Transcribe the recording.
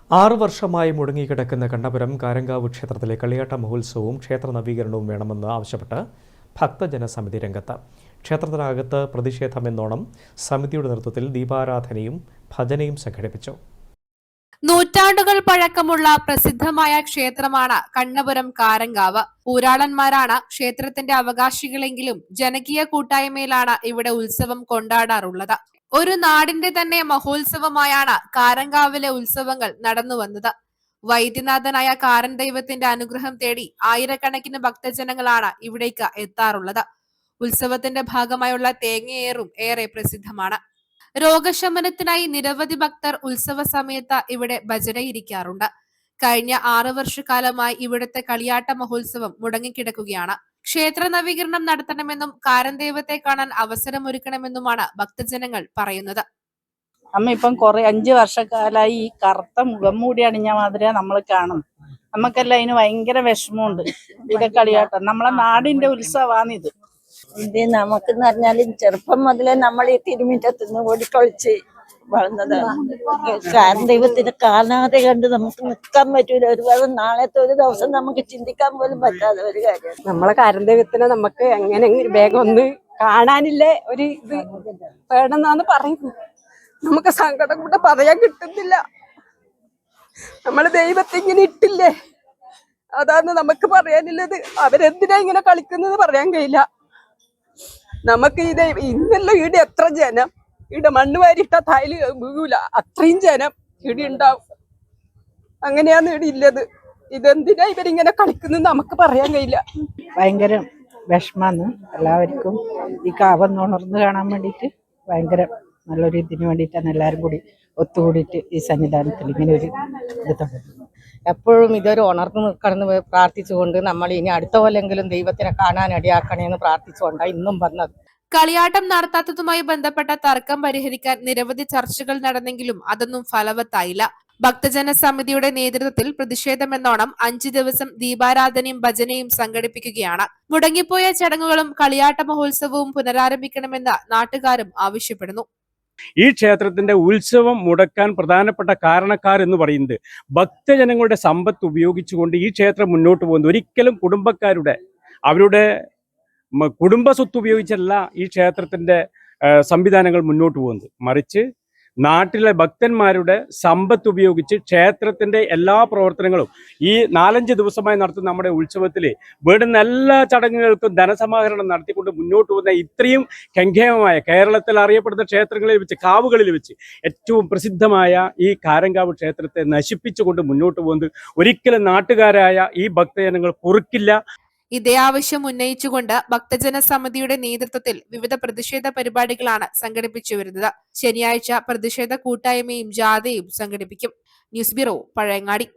6 വർഷമായി മുടങ്ങിക്കിടക്കുന്ന കണ്ണപുരം കാരങ്കാവ് ക്ഷേത്രത്തിലെ കളിയാട്ട മഹോത്സവവും ക്ഷേത്ര നവീകരണവും വേണമെന്ന് ആവശ്യപ്പെട്ട് ഭക്തജനസമിതി രംഗത്ത്. ക്ഷേത്രത്തിനകത്ത് പ്രതിഷേധമെന്നോണം സമിതിയുടെ നേതൃത്വത്തിൽ ദീപാരാധനയും ഭജനയും സംഘടിപ്പിച്ചു. നൂറ്റാണ്ടുകൾ പഴക്കമുള്ള പ്രസിദ്ധമായ ക്ഷേത്രമാണ് കണ്ണപുരം കാരങ്കാവ്. ഊരാളന്മാരാണ് ക്ഷേത്രത്തിന്റെ അവകാശികളെങ്കിലും ജനകീയ കൂട്ടായ്മയിലാണ് ഇവിടെ ഉത്സവം കൊണ്ടാടാറുള്ളത്. ഒരു നാടിന്റെ തന്നെ മഹോത്സവമായാണ് കാരങ്കാവിലെ ഉത്സവങ്ങൾ നടന്നുവന്നത്. വൈദ്യനാഥനായ കാരൻ ദൈവത്തിന്റെ അനുഗ്രഹം തേടി ആയിരക്കണക്കിന് ഭക്തജനങ്ങളാണ് ഇവിടേക്ക് എത്താറുള്ളത്. ഉത്സവത്തിന്റെ ഭാഗമായുള്ള തേങ്ങയേറും ഏറെ പ്രസിദ്ധമാണ്. രോഗശമനത്തിനായി നിരവധി ഭക്തർ ഉത്സവ സമയത്ത് ഇവിടെ ഭജനയിരിക്കാറുണ്ട്. കഴിഞ്ഞ 6 വർഷക്കാലമായി ഇവിടുത്തെ കളിയാട്ട മഹോത്സവം മുടങ്ങിക്കിടക്കുകയാണ്. ക്ഷേത്ര നവീകരണം നടത്തണമെന്നും കാരൻ ദൈവത്തെ കാണാൻ അവസരമൊരുക്കണമെന്നുമാണ് ഭക്തജനങ്ങൾ പറയുന്നത്. അമ്മ ഇപ്പം 5 വർഷക്കാലായി ഈ കറുത്ത മുഖംമൂടി അണിഞ്ഞ മാതിരിയാ നമ്മൾ കാണും. നമുക്കെല്ലാം അതിന് ഭയങ്കര വിഷമമുണ്ട്. ഇത് കളിയാട്ടം നമ്മളെ നാടിന്റെ ഉത്സവമാണിത്. ഇത് നമുക്കെന്ന് പറഞ്ഞാൽ ചെറുപ്പം മുതലേ നമ്മൾ ഈ തിരുമിറ്റത്തുനിന്ന് ഓടിക്കളിച്ച് വളർന്നതാണ്. കാരൻ ദൈവത്തിനെ കാണാതെ കണ്ട് നമുക്ക് നിൽക്കാൻ പറ്റൂല. ഒരുപാട് നാളത്തെ ഒരു ദിവസം നമുക്ക് ചിന്തിക്കാൻ പോലും പറ്റാത്ത ഒരു കാര്യം. നമ്മളെ കാരൻ ദൈവത്തിനെ നമുക്ക് എങ്ങനെ വേഗം ഒന്ന് കാണാനില്ലേ ഒരു ഇത് വേണമെന്നാണ് പറയുന്നത്. നമുക്ക് സങ്കടം കൊണ്ട് പറയാൻ കിട്ടുന്നില്ല. നമ്മള് ദൈവത്തെ ഇങ്ങനെ ഇട്ടില്ലേ, അതാണ് നമുക്ക് പറയാനുള്ളത്. അവരെന്തിനാ ഇങ്ങനെ കളിക്കുന്നത് പറയാൻ കഴിയില്ല. നമുക്ക് ഇത് ഇന്നല്ല ഈടെ എത്ര ജനം, ഈടെ മണ്ണ് വാരിട്ട തായല് വീഴൂല, അത്രയും ജനം ഈടെ ഉണ്ടാവും. അങ്ങനെയാണ് ഈടെ ഇല്ലത്. ഇതെന്തിനാ ഇവരിങ്ങനെ കളിക്കുന്നത് നമുക്ക് പറയാൻ കഴിയില്ല. ഭയങ്കര വിഷമാന്ന് എല്ലാവർക്കും. ഈ കാവന്ന് ഉണർന്ന് കാണാൻ വേണ്ടിയിട്ട് ഭയങ്കര നല്ലൊരു ഇതിന് വേണ്ടിയിട്ടാണ് എല്ലാവരും കൂടി ഒത്തുകൂടിയിട്ട് ഈ സന്നിധാനത്തിൽ ഇങ്ങനെ ഒരു ഇത് തുടങ്ങി. എപ്പോഴും ഇതൊരു ഉണർന്നു നിൽക്കണമെന്ന് പ്രാർത്ഥിച്ചുകൊണ്ട് നമ്മൾ ഇനി അടുത്ത കൊല്ലെങ്കിലും ദൈവത്തിനെ കാണാൻ ഇടയാക്കണേന്ന് പ്രാർത്ഥിച്ചുകൊണ്ടാണ് ഇന്നും വന്നത്. കളിയാട്ടം നടത്താത്തതുമായി ബന്ധപ്പെട്ട തർക്കം പരിഹരിക്കാൻ നിരവധി ചർച്ചകൾ നടന്നെങ്കിലും അതൊന്നും ഫലവത്തായില്ല. ഭക്തജന സമിതിയുടെ നേതൃത്വത്തിൽ പ്രതിഷേധമെന്നോണം 5 ദിവസം ദീപാരാധനയും ഭജനയും സംഘടിപ്പിക്കുകയാണ്. മുടങ്ങിപ്പോയ ചടങ്ങുകളും കളിയാട്ട മഹോത്സവവും പുനരാരംഭിക്കണമെന്ന് നാട്ടുകാരും ആവശ്യപ്പെടുന്നു. ഈ ക്ഷേത്രത്തിന്റെ ഉത്സവം മുടക്കാൻ പ്രധാനപ്പെട്ട കാരണക്കാർ എന്ന് പറയുന്നത് ഭക്തജനങ്ങളുടെ സമ്പത്ത് ഉപയോഗിച്ചുകൊണ്ട് ഈ ക്ഷേത്രം മുന്നോട്ട് പോകുന്നത്. ഒരിക്കലും കുടുംബക്കാരുടെ അവരുടെ കുടുംബ സ്വത്ത് ഉപയോഗിച്ചല്ല ഈ ക്ഷേത്രത്തിന്റെ സംവിധാനങ്ങൾ മുന്നോട്ട് പോകുന്നത്. മറിച്ച് നാട്ടിലെ ഭക്തന്മാരുടെ സമ്പത്ത് ഉപയോഗിച്ച് ക്ഷേത്രത്തിന്റെ എല്ലാ പ്രവർത്തനങ്ങളും ഈ 4-5 ദിവസമായി നടത്തുന്ന നമ്മുടെ ഉത്സവത്തിൽ വേണ്ടുന്ന എല്ലാ ചടങ്ങുകൾക്കും ധനസമാഹരണം നടത്തിക്കൊണ്ട് മുന്നോട്ട് പോകുന്ന ഇത്രയും കെങ്കേമമായ കേരളത്തിൽ അറിയപ്പെടുന്ന ക്ഷേത്രങ്ങളിൽ വെച്ച്, കാവുകളിൽ വെച്ച് ഏറ്റവും പ്രസിദ്ധമായ ഈ കാരങ്കാവ് ക്ഷേത്രത്തെ നശിപ്പിച്ചുകൊണ്ട് മുന്നോട്ട് പോകുന്നത് ഒരിക്കലും നാട്ടുകാരായ ഈ ഭക്തജനങ്ങൾ പൊറുക്കില്ല. ഇതേ ആവശ്യം ഉന്നയിച്ചുകൊണ്ട് ഭക്തജന സമിതിയുടെ നേതൃത്വത്തിൽ വിവിധ പ്രതിഷേധ പരിപാടികളാണ് സംഘടിപ്പിച്ചു വരുന്നത്. ശനിയാഴ്ച പ്രതിഷേധ കൂട്ടായ്മയും ജാഥയും സംഘടിപ്പിക്കും. News bureau, Pazhayangadi.